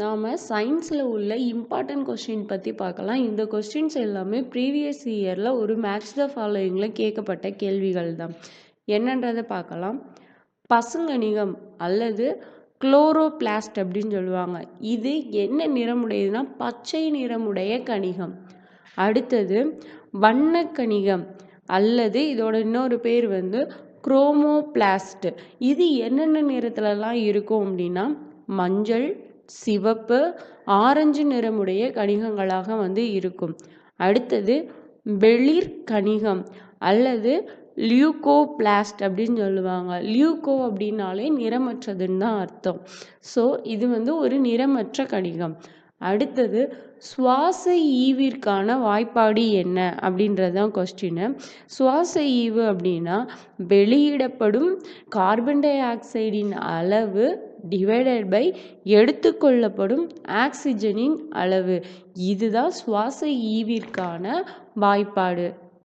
நாம் சயின்ஸில் உள்ள இம்பார்ட்டன்ட் கொஸ்டின் பற்றி பார்க்கலாம். இந்த கொஸ்டின்ஸ் எல்லாமே ப்ரீவியஸ் இயரில் ஒரு மேட்ச் த ஃபாலோயிங்கில் கேட்கப்பட்ட கேள்விகள் தான். என்னன்றதை பார்க்கலாம். பசுங்கணிகம் அல்லது குளோரோபிளாஸ்ட் அப்படின்னு சொல்லுவாங்க. இது என்ன நிறமுடையதுன்னா பச்சை நிறமுடைய கணிகம். அடுத்தது வண்ணக்கணிகம் அல்லது இதோட இன்னொரு பேர் வந்து குரோமோபிளாஸ்ட். இது என்னென்ன நிறத்துலலாம் இருக்கும் அப்படின்னா மஞ்சள், சிவப்பு, ஆரஞ்சு நிறமுடைய கணிகங்களாக வந்து இருக்கும். அடுத்தது வெளிர் கணிகம் அல்லது லியூகோபிளாஸ்ட் அப்படின்னு சொல்லுவாங்க. லியூகோ அப்படின்னாலே நிறமற்றதுன்னு தான் அர்த்தம். ஸோ இது வந்து ஒரு நிறமற்ற கணிகம். அடுத்தது சுவாச ஈவிற்கான வாய்ப்பாடு என்ன அப்படின்றது தான் கொஸ்டின். சுவாச ஈவு அப்படின்னா வெளியிடப்படும் கார்பன் டை ஆக்சைடின் அளவு டிவைடட் பை எடுத்துக்கொள்ளப்படும் ஆக்சிஜனின் அளவு. இதுதான் சுவாச ஈவிற்கான வாய்ப்பாடு.